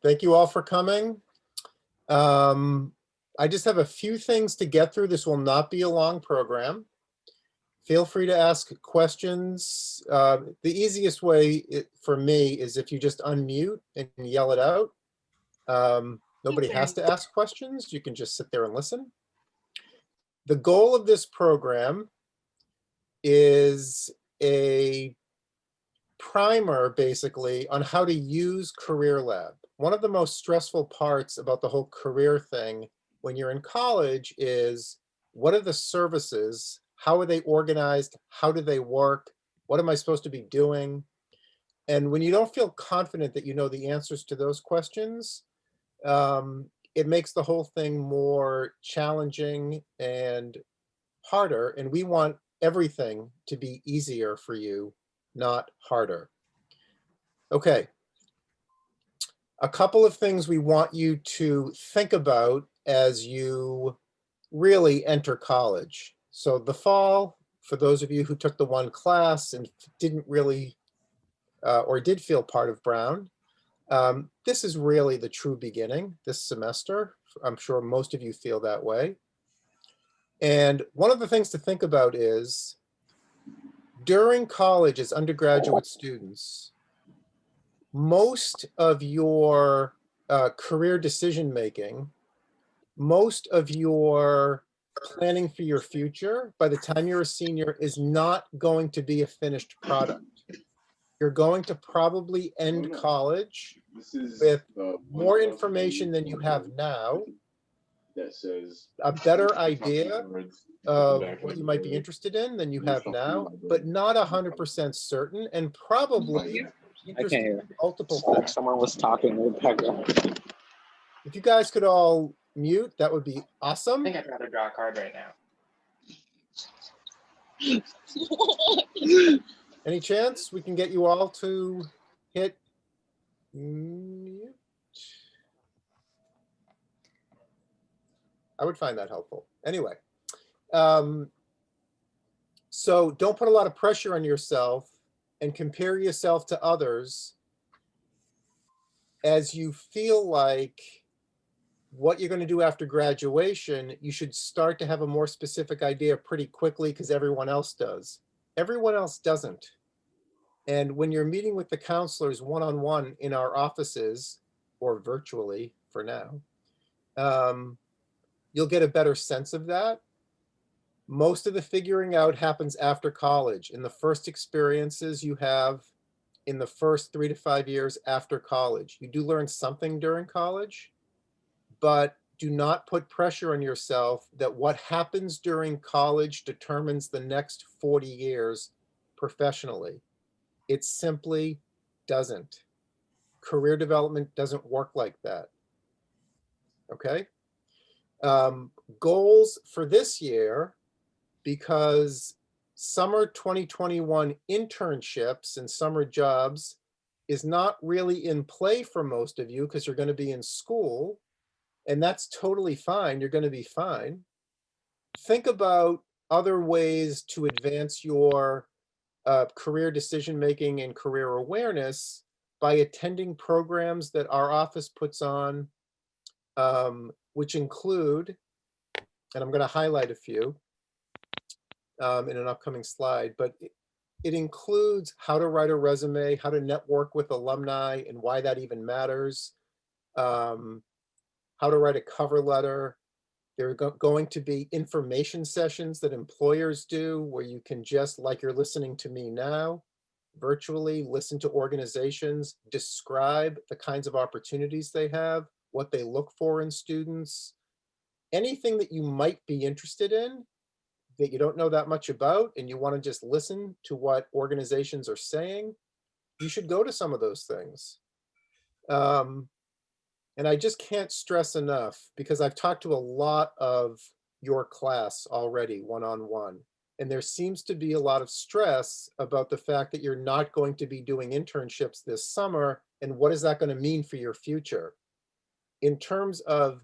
Thank you all for coming. I just have a few things to get through. This will not be a long program. Feel free to ask questions. The easiest way for me is if you just unmute and yell it out. Nobody has to ask questions. You can just sit there and listen. The goal of this program is a primer, basically, on how to use Career Lab. One of the most stressful parts about the whole career thing when you're in college is, what are the services? How are they organized? How do they work? What am I supposed to be doing? And when you don't feel confident that you know the answers to those questions, it makes the whole thing more challenging and harder. And we want everything to be easier for you, not harder. Okay. A couple of things we want you to think about as you really enter college. So the fall, for those of you who took the one class and didn't really, or did feel part of Brown, this is really the true beginning this semester. I'm sure most of you feel that way. And one of the things to think about is, during college as undergraduate students, most of your career decision-making, most of your planning for your future by the time you're a senior is not going to be a finished product. You're going to probably end college with more information than you have now, that says a better idea of what you might be interested in than you have now, but not 100% certain, and probably interested in multiple things. Someone was talking in the background. If you guys could all mute, that would be awesome. I think I'd rather draw a card right now. Any chance we can get you all to hit mute? I would find that helpful. Anyway, so don't put a lot of pressure on yourself and compare yourself to others as you feel like what you're going to do after graduation. You should start to have a more specific idea pretty quickly because everyone else does. Everyone else doesn't. And when you're meeting with the counselors one-on-one in our offices, or virtually for now, you'll get a better sense of that. Most of the figuring out happens after college, in the first experiences you have in the first 3 to 5 years after college. You do learn something during college, but do not put pressure on yourself that what happens during college determines the next 40 years professionally. It simply doesn't. Career development doesn't work like that. Okay? Goals for this year, because summer 2021 internships and summer jobs is not really in play for most of you because you're going to be in school, and that's totally fine. You're going to be fine. Think about other ways to advance your career decision-making and career awareness by attending programs that our office puts on, which include, and I'm going to highlight a few in an upcoming slide, but it includes how to write a resume, how to network with alumni and why that even matters, how to write a cover letter. There are going to be information sessions that employers do where you can just, like you're listening to me now, virtually listen to organizations, describe the kinds of opportunities they have, what they look for in students, anything that you might be interested in that you don't know that much about and you want to just listen to what organizations are saying, you should go to some of those things. And I just can't stress enough, because I've talked to a lot of your class already one-on-one, and there seems to be a lot of stress about the fact that you're not going to be doing internships this summer, and what is that going to mean for your future? In terms of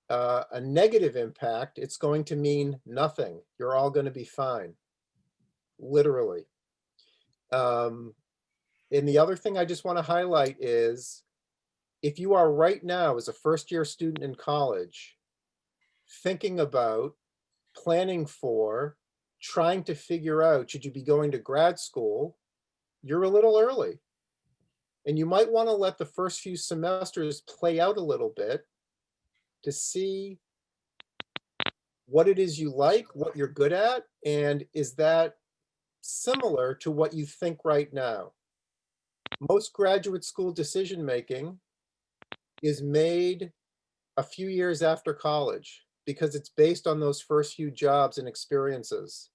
a negative impact, it's going to mean nothing. You're all going to be fine, literally. And the other thing I just want to highlight is, if you are right now as a first-year student in college, thinking about, planning for, trying to figure out, should you be going to grad school, you're a little early. And you might want to let the first few semesters play out a little bit to see what it is you like, what you're good at, and is that similar to what you think right now. Most graduate school decision-making is made a few years after college because it's based on those first few jobs and experiences.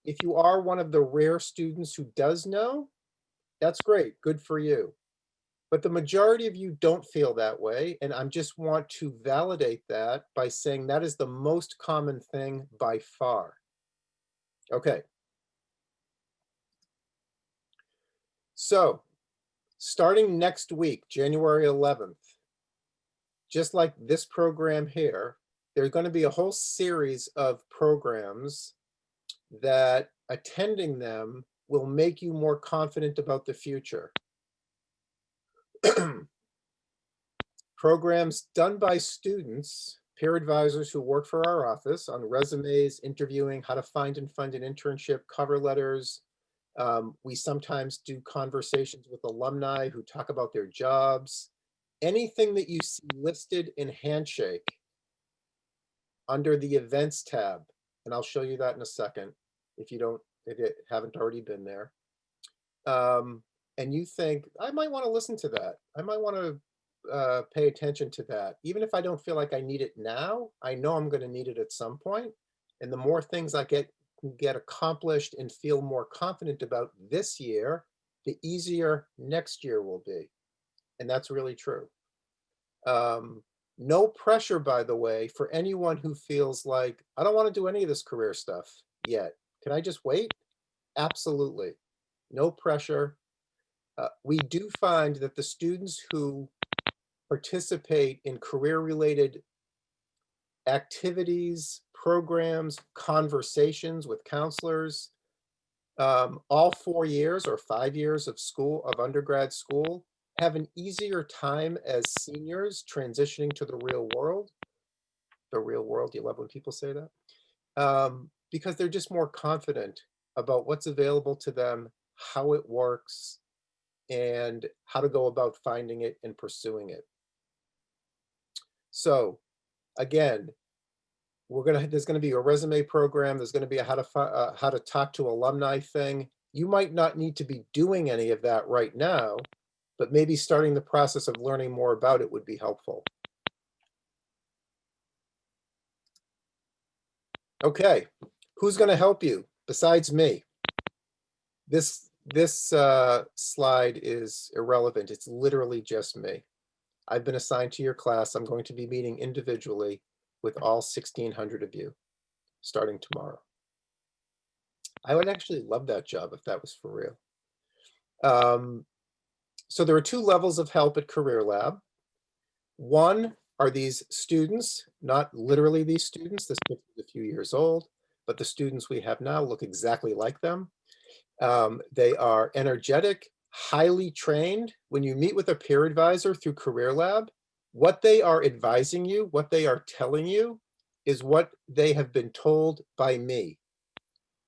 If you are one of the rare students who does know, that's great, good for you. But the majority of you don't feel that way, and I just want to validate that by saying that is the most common thing by far. Okay. So, starting next week, January 11th, just like this program here, there's going to be a whole series of programs that attending them will make you more confident about the future. Programs done by students, peer advisors who work for our office on resumes, interviewing, how to find and fund an internship, cover letters. We sometimes do conversations with alumni who talk about their jobs. Anything that you see listed in Handshake under the events tab, and I'll show you that in a second if you haven't already been there. And you think, I might want to listen to that. I might want to pay attention to that. Even if I don't feel like I need it now, I know I'm going to need it at some point. And the more things I get accomplished and feel more confident about this year, the easier next year will be. And that's really true. No pressure, by the way, for anyone who feels like, I don't want to do any of this career stuff yet. Can I just wait? Absolutely. No pressure. We do find that the students who participate in career-related activities, programs, conversations with counselors, all 4 years or 5 years of school, of undergrad school, have an easier time as seniors transitioning to the real world. The real world, you love when people say that. Because they're just more confident about what's available to them, how it works, and how to go about finding it and pursuing it. So again, there's gonna be a resume program. There's gonna be a how to talk to alumni thing. You might not need to be doing any of that right now, but maybe starting the process of learning more about it would be helpful. Okay, who's gonna help you besides me? This slide is irrelevant. It's literally just me. I've been assigned to your class. I'm going to be meeting individually with all 1,600 of you starting tomorrow. I would actually love that job if that was for real. So there are 2 levels of help at Career Lab. One are these students, not literally these students. This picture is a few years old, but the students we have now look exactly like them. They are energetic, highly trained. When you meet with a peer advisor through Career Lab, what they are advising you, what they are telling you, is what they have been told by me.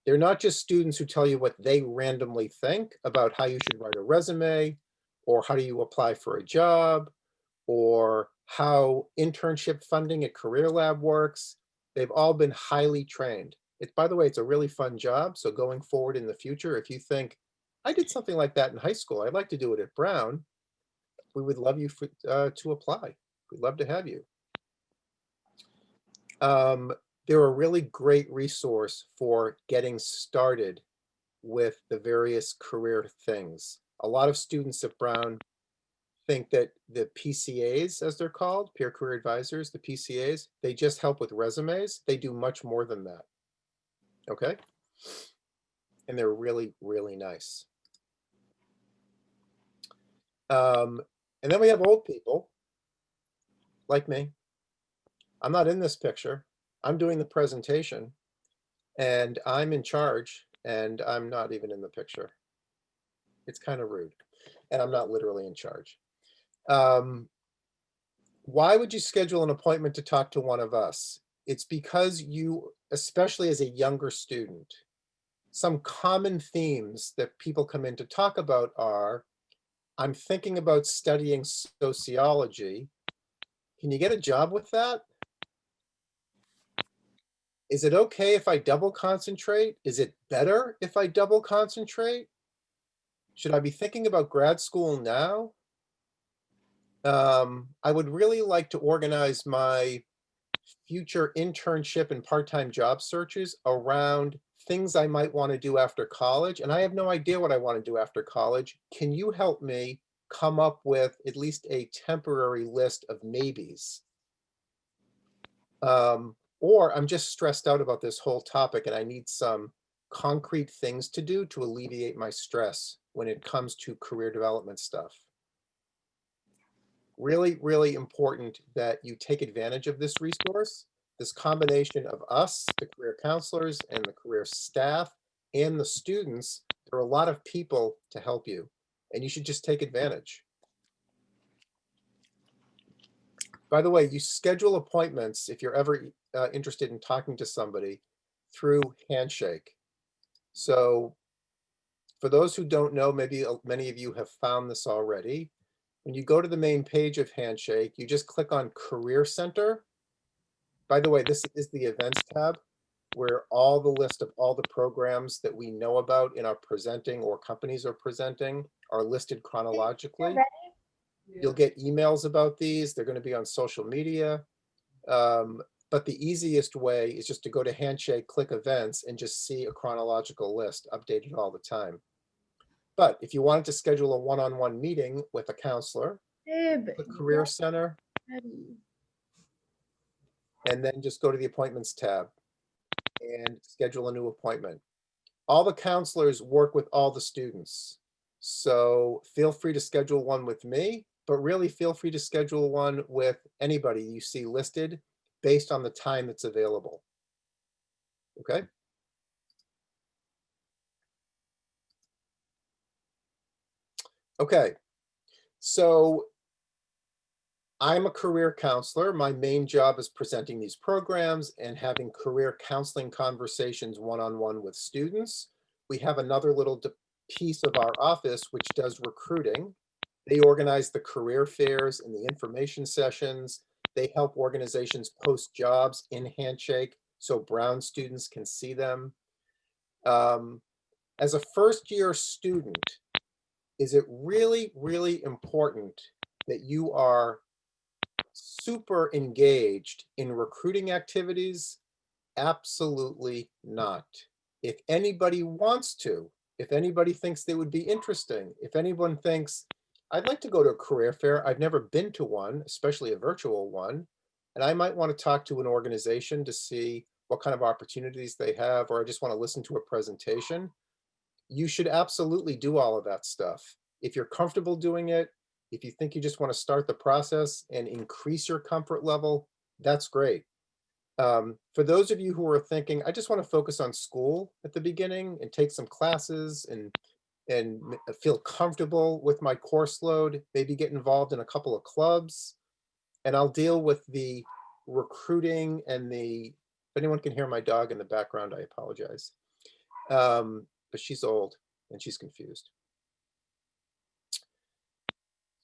They're not just students who tell you what they randomly think about how you should write a resume, or how do you apply for a job, or how internship funding at Career Lab works. They've all been highly trained. By the way, it's a really fun job. So going forward in the future, if you think, I did something like that in high school, I'd like to do it at Brown, we would love you to apply. We'd love to have you. They're a really great resource for getting started with the various career things. A lot of students at Brown think that the PCAs, as they're called, peer career advisors, the PCAs, they just help with resumes. They do much more than that. Okay? And they're really, really nice. And then we have old people like me. I'm not in this picture. I'm doing the presentation and I'm in charge and I'm not even in the picture. It's kind of rude. And I'm not literally in charge. Why would you schedule an appointment to talk to one of us? It's because you, especially as a younger student, some common themes that people come in to talk about are, I'm thinking about studying sociology. Can you get a job with that? Is it okay if I double concentrate? Is it better if I double concentrate? Should I be thinking about grad school now? I would really like to organize my future internship and part-time job searches around things I might want to do after college, and I have no idea what I want to do after college. Can you help me come up with at least a temporary list of maybes? Or I'm just stressed out about this whole topic and I need some concrete things to do to alleviate my stress when it comes to career development stuff. Really, really important that you take advantage of this resource, this combination of us, the career counselors and the career staff and the students. There are a lot of people to help you and you should just take advantage. By the way, you schedule appointments if you're ever interested in talking to somebody through Handshake. So for those who don't know, maybe many of you have found this already. When you go to the main page of Handshake, you just click on Career Center. By the way, this is the Events tab where all the list of all the programs that we know about in our presenting or companies are presenting are listed chronologically. You'll get emails about these. They're going to be on social media. But the easiest way is just to go to Handshake, click Events, and just see a chronological list updated all the time. But if you wanted to schedule a one-on-one meeting with a counselor, the Career Center, and then just go to the Appointments tab and schedule a new appointment. All the counselors work with all the students. So feel free to schedule one with me, but really feel free to schedule one with anybody you see listed based on the time that's available. Okay? Okay, so I'm a career counselor. My main job is presenting these programs and having career counseling conversations one-on-one with students. We have another little piece of our office which does recruiting. They organize the career fairs and the information sessions. They help organizations post jobs in Handshake so Brown students can see them. As a first-year student, is it really, really important that you are super engaged in recruiting activities? Absolutely not. If anybody wants to, if anybody thinks they would be interesting, if anyone thinks, I'd like to go to a career fair, I've never been to one, especially a virtual one, and I might want to talk to an organization to see what kind of opportunities they have, or I just want to listen to a presentation, you should absolutely do all of that stuff. If you're comfortable doing it, if you think you just want to start the process and increase your comfort level, that's great. For those of you who are thinking, I just want to focus on school at the beginning and take some classes and feel comfortable with my course load, maybe get involved in a couple of clubs, and I'll deal with the recruiting and if anyone can hear my dog in the background, I apologize. But she's old and she's confused.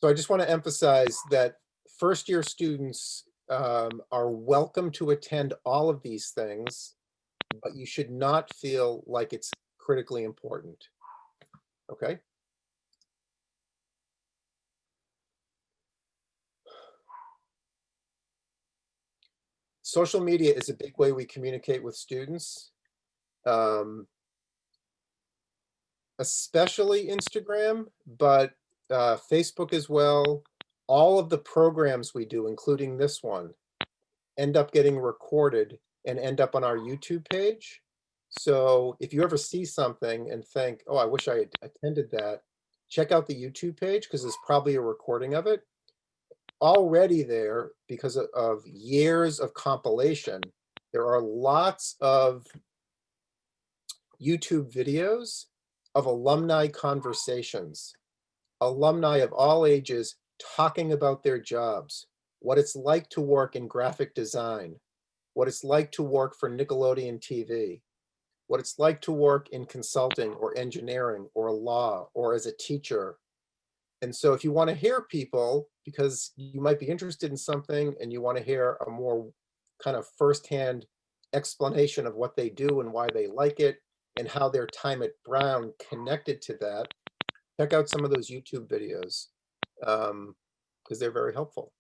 So I just want to emphasize that first-year students are welcome to attend all of these things, but you should not feel like it's critically important. Okay? Social media is a big way we communicate with students, especially Instagram, but Facebook as well. All of the programs we do, including this one, end up getting recorded and end up on our YouTube page. So if you ever see something and think, oh, I wish I had attended that, check out the YouTube page because there's probably a recording of it. Already there, because of years of compilation, there are lots of YouTube videos of alumni conversations. Alumni of all ages talking about their jobs, what it's like to work in graphic design, what it's like to work for Nickelodeon TV, what it's like to work in consulting or engineering or law or as a teacher. And so if you want to hear people, because you might be interested in something and you want to hear a more kind of firsthand explanation of what they do and why they like it and how their time at Brown connected to that, check out some of those YouTube videos because they're very helpful.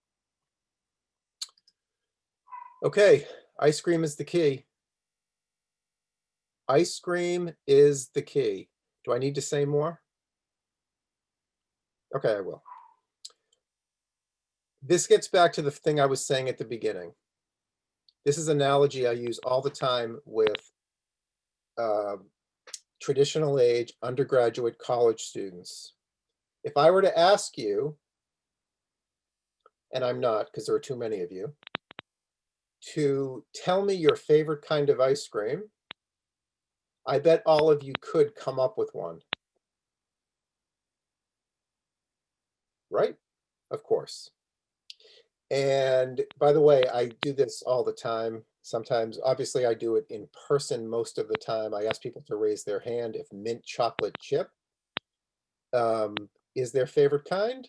Okay, ice cream is the key. Ice cream is the key. Do I need to say more? Okay, I will. This gets back to the thing I was saying at the beginning. This is an analogy I use all the time with traditional age undergraduate college students. If I were to ask you, and I'm not because there are too many of you, to tell me your favorite kind of ice cream, I bet all of you could come up with one. Right? Of course. And by the way, I do this all the time. Sometimes, obviously, I do it in person most of the time. I ask people to raise their hand if mint chocolate chip is their favorite kind.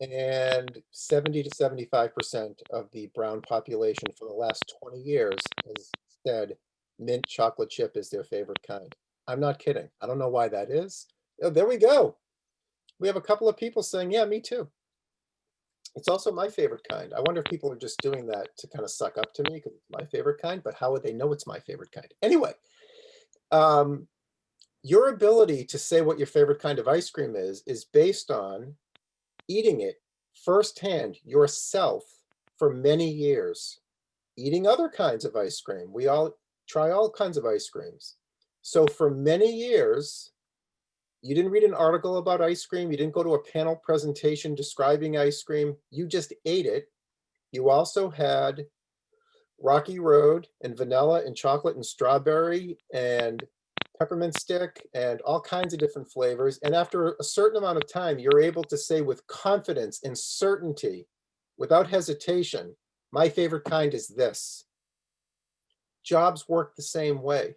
And 70 to 75% of the brown population for the last 20 years has said mint chocolate chip is their favorite kind. I'm not kidding. I don't know why that is. Oh, there we go. We have a couple of people saying, yeah, me too. It's also my favorite kind. I wonder if people are just doing that to kind of suck up to me because it's my favorite kind, but how would they know it's my favorite kind? Anyway, your ability to say what your favorite kind of ice cream is based on eating it firsthand yourself for many years, eating other kinds of ice cream. We all try all kinds of ice creams. So for many years, you didn't read an article about ice cream. You didn't go to a panel presentation describing ice cream. You just ate it. You also had Rocky Road and vanilla and chocolate and strawberry and peppermint stick and all kinds of different flavors. And after a certain amount of time, you're able to say with confidence and certainty, without hesitation, my favorite kind is this. Jobs work the same way.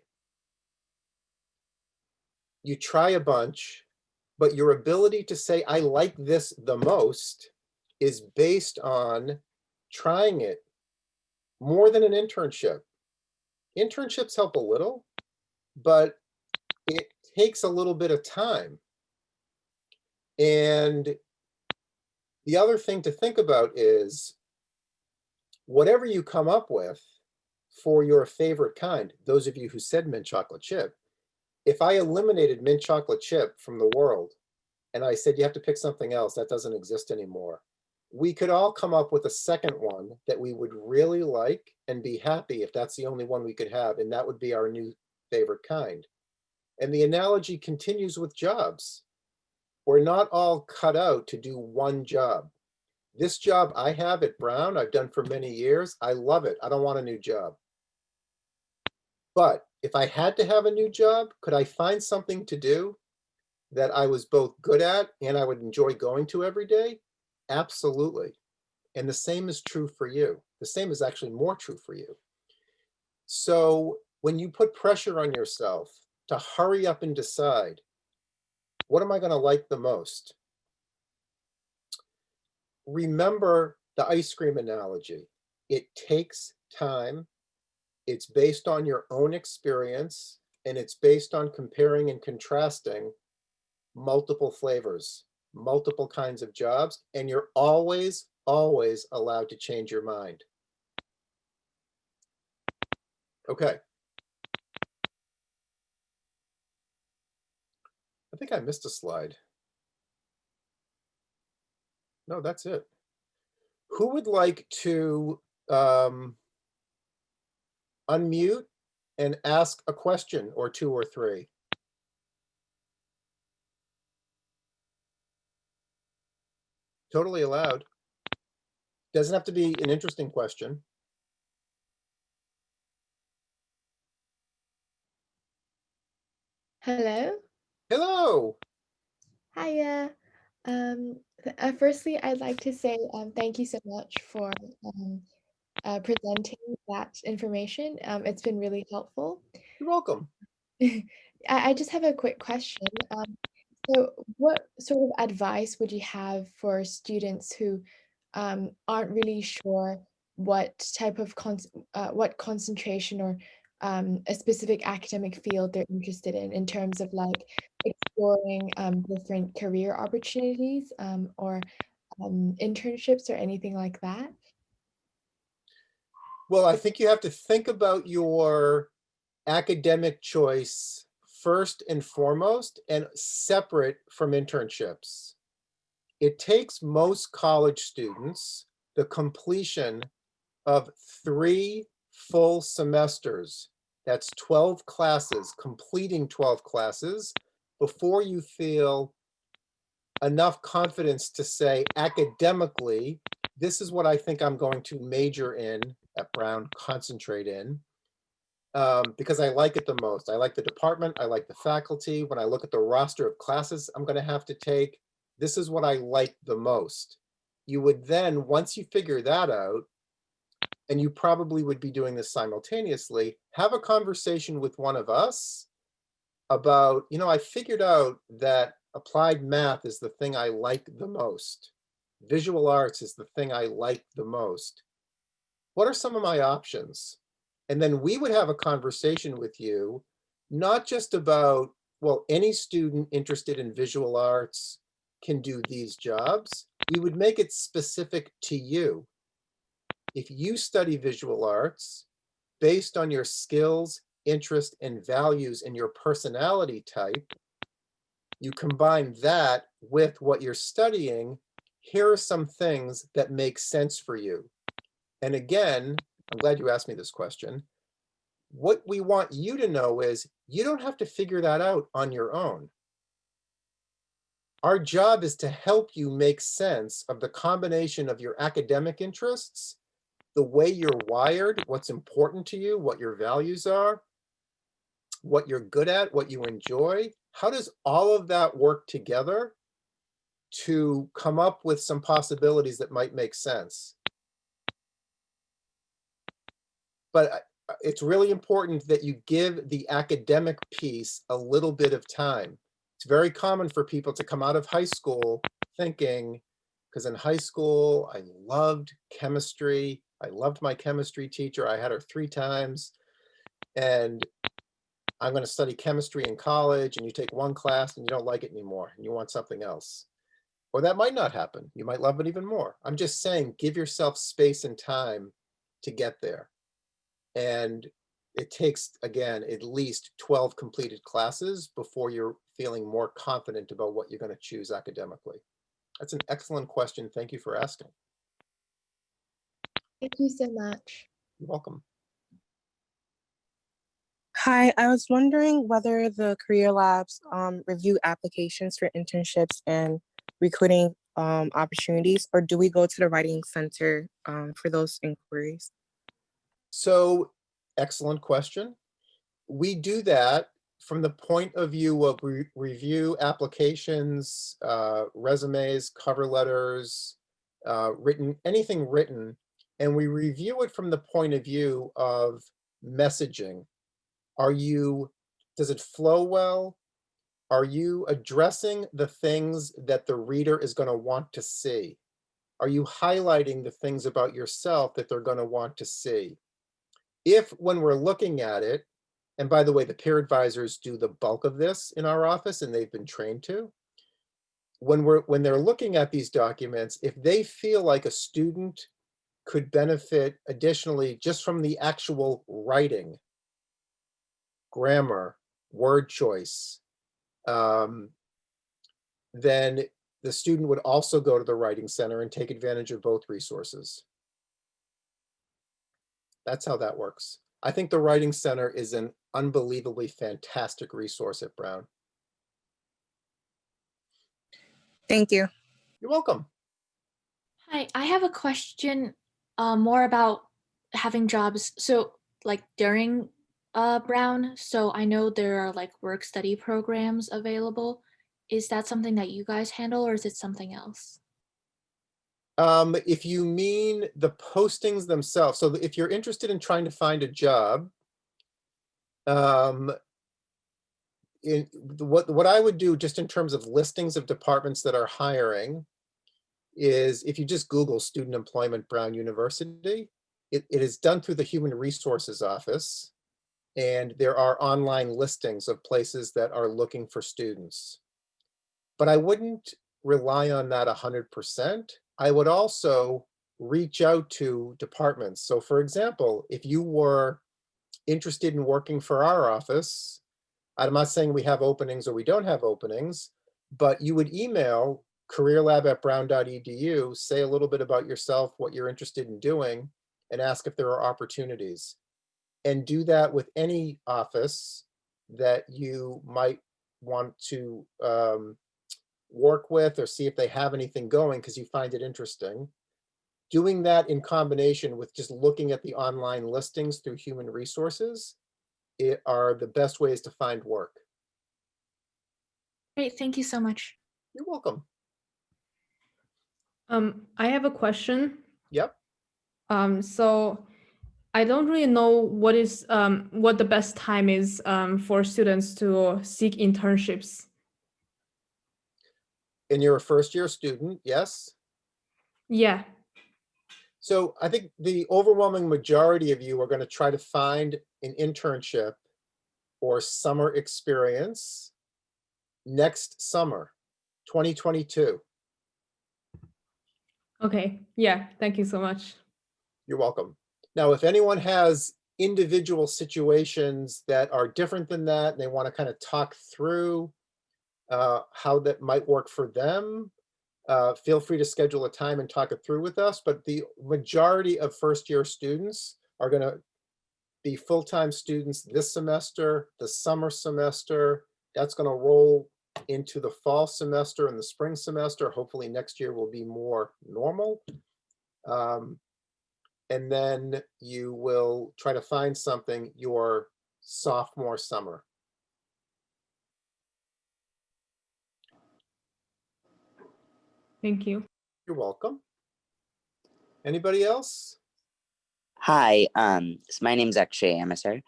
You try a bunch, but your ability to say, I like this the most is based on trying it more than an internship. Internships help a little, but it takes a little bit of time. And the other thing to think about is whatever you come up with for your favorite kind, those of you who said mint chocolate chip, if I eliminated mint chocolate chip from the world and I said you have to pick something else that doesn't exist anymore, we could all come up with a second one that we would really like and be happy if that's the only one we could have, and that would be our new favorite kind. And the analogy continues with jobs. We're not all cut out to do one job. This job I have at Brown, I've done for many years. I love it. I don't want a new job. But if I had to have a new job, could I find something to do that I was both good at and I would enjoy going to every day? Absolutely. And the same is true for you. The same is actually more true for you. So when you put pressure on yourself to hurry up and decide, what am I going to like the most? Remember the ice cream analogy. It takes time. It's based on your own experience, and it's based on comparing and contrasting multiple flavors, multiple kinds of jobs, and you're always, always allowed to change your mind. Okay. I think I missed a slide. No, that's it. Who would like to unmute and ask a question or two or three? Totally allowed. Doesn't have to be an interesting question. Hello. Hello. Hiya. Firstly, I'd like to say thank you so much for presenting that information. It's been really helpful. You're welcome. I just have a quick question. So what sort of advice would you have for students who aren't really sure what type of what concentration or a specific academic field they're interested in terms of like exploring different career opportunities or internships or anything like that? Well, I think you have to think about your academic choice first and foremost and separate from internships. It takes most college students the completion of 3 full semesters. That's 12 classes, completing 12 classes before you feel enough confidence to say academically, this is what I think I'm going to major in at Brown, concentrate in, because I like it the most. I like the department, I like the faculty. When I look at the roster of classes I'm gonna have to take, this is what I like the most. You would then, once you figure that out, and you probably would be doing this simultaneously, have a conversation with one of us about, I figured out that applied math is the thing I like the most. Visual arts is the thing I like the most. What are some of my options? And then we would have a conversation with you, not just about, well, any student interested in visual arts can do these jobs. We would make it specific to you. If you study visual arts, based on your skills, interest, and values and your personality type, you combine that with what you're studying, here are some things that make sense for you. And again, I'm glad you asked me this question. What we want you to know is you don't have to figure that out on your own. Our job is to help you make sense of the combination of your academic interests, the way you're wired, what's important to you, what your values are, what you're good at, what you enjoy. How does all of that work together to come up with some possibilities that might make sense? But it's really important that you give the academic piece a little bit of time. It's very common for people to come out of high school thinking, because in high school, I loved chemistry. I loved my chemistry teacher. I had her 3 times. And I'm going to study chemistry in college, and you take one class and you don't like it anymore and you want something else. Or that might not happen. You might love it even more. I'm just saying, give yourself space and time to get there. And it takes, again, at least 12 completed classes before you're feeling more confident about what you're going to choose academically. That's an excellent question. Thank you for asking. Thank you so much. You're welcome. Hi, I was wondering whether the career labs review applications for internships and recruiting opportunities, or do we go to the writing center for those inquiries? So, excellent question. We do that from the point of view of review applications, resumes, cover letters, anything written, and we review it from the point of view of messaging. Does it flow well? Are you addressing the things that the reader is going to want to see? Are you highlighting the things about yourself that they're going to want to see? If when we're looking at it, and by the way, the peer advisors do the bulk of this in our office and they've been trained to. When they're looking at these documents, if they feel like a student could benefit additionally just from the actual writing, grammar, word choice, then the student would also go to the Writing Center and take advantage of both resources. That's how that works. I think the Writing Center is an unbelievably fantastic resource at Brown. Thank you. You're welcome. Hi, I have a question more about having jobs. So like during Brown, so I know there are like work study programs available. Is that something that you guys handle or is it something else? If you mean the postings themselves, so if you're interested in trying to find a job, what I would do just in terms of listings of departments that are hiring is if you just Google student employment Brown University, it is done through the Human Resources Office, and there are online listings of places that are looking for students. But I wouldn't rely on that 100%. I would also reach out to departments. So for example, if you were interested in working for our office, I'm not saying we have openings or we don't have openings, but you would email careerlab@brown.edu, say a little bit about yourself, what you're interested in doing, and ask if there are opportunities. And do that with any office that you might want to work with or see if they have anything going because you find it interesting. Doing that in combination with just looking at the online listings through human resources are the best ways to find work. Great, thank you so much. You're welcome. I have a question. Yep. So I don't really know what the best time is for students to seek internships. And you're a first-year student, yes? Yeah. So I think the overwhelming majority of you are going to try to find an internship or summer experience next summer, 2022. Okay. Yeah. Thank you so much. You're welcome. Now, if anyone has individual situations that are different than that, and they want to kind of talk through how that might work for them, feel free to schedule a time and talk it through with us. But the majority of first-year students are going to be full-time students this semester, the summer semester. That's going to roll into the fall semester and the spring semester. Hopefully next year will be more normal. And then you will try to find something your sophomore summer. Thank you. You're welcome. Anybody else? Hi, so my name's Akshay Amasar.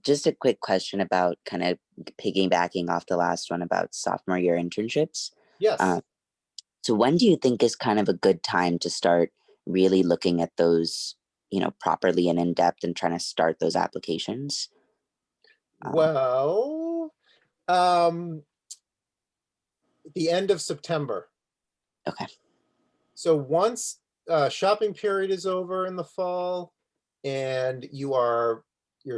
Just a quick question about kind of piggybacking off the last one about sophomore year internships. Yes. So when do you think is kind of a good time to start really looking at those, properly and in depth and trying to start those applications? Well, the end of September. Okay. So once shopping period is over in the fall and your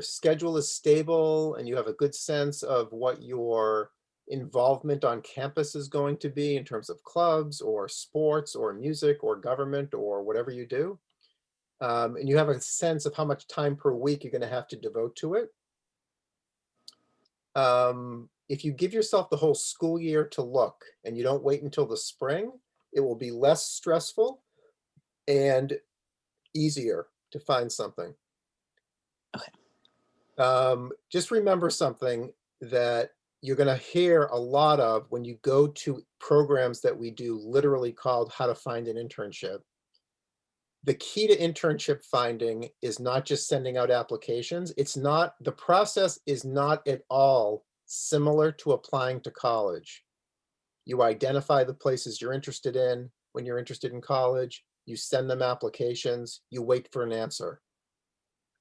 schedule is stable and you have a good sense of what your involvement on campus is going to be in terms of clubs or sports or music or government or whatever you do, and you have a sense of how much time per week you're going to have to devote to it. If you give yourself the whole school year to look and you don't wait until the spring, it will be less stressful and easier to find something. Okay. Just remember something that you're going to hear a lot of when you go to programs that we do, literally called How to Find an Internship. The key to internship finding is not just sending out applications. The process is not at all similar to applying to college. You identify the places you're interested in when you're interested in college, you send them applications, you wait for an answer.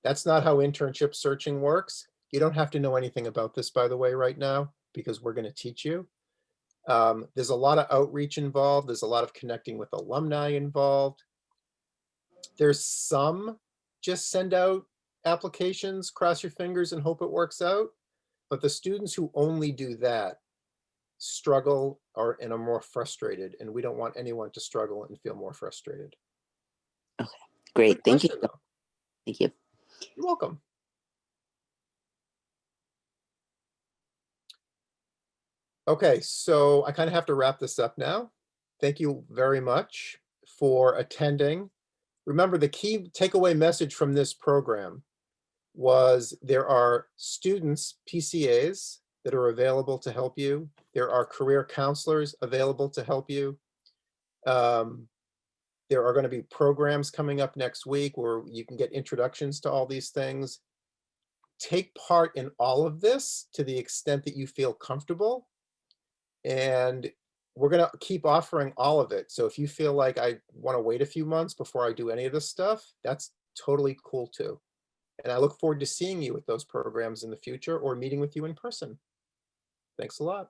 That's not how internship searching works. You don't have to know anything about this, by the way, right now, because we're going to teach you. There's a lot of outreach involved. There's a lot of connecting with alumni involved. There's some just send out applications, cross your fingers and hope it works out. But the students who only do that struggle and are more frustrated, and we don't want anyone to struggle and feel more frustrated. Okay, great. Good Thank you. question, though. Thank you. You're welcome. Okay, so I kind of have to wrap this up now. Thank you very much for attending. Remember, the key takeaway message from this program was there are students, PCAs, that are available to help you. There are career counselors available to help you. There are going to be programs coming up next week where you can get introductions to all these things. Take part in all of this to the extent that you feel comfortable. And we're going to keep offering all of it. So if you feel like I want to wait a few months before I do any of this stuff, that's totally cool too. And I look forward to seeing you at those programs in the future or meeting with you in person. Thanks a lot.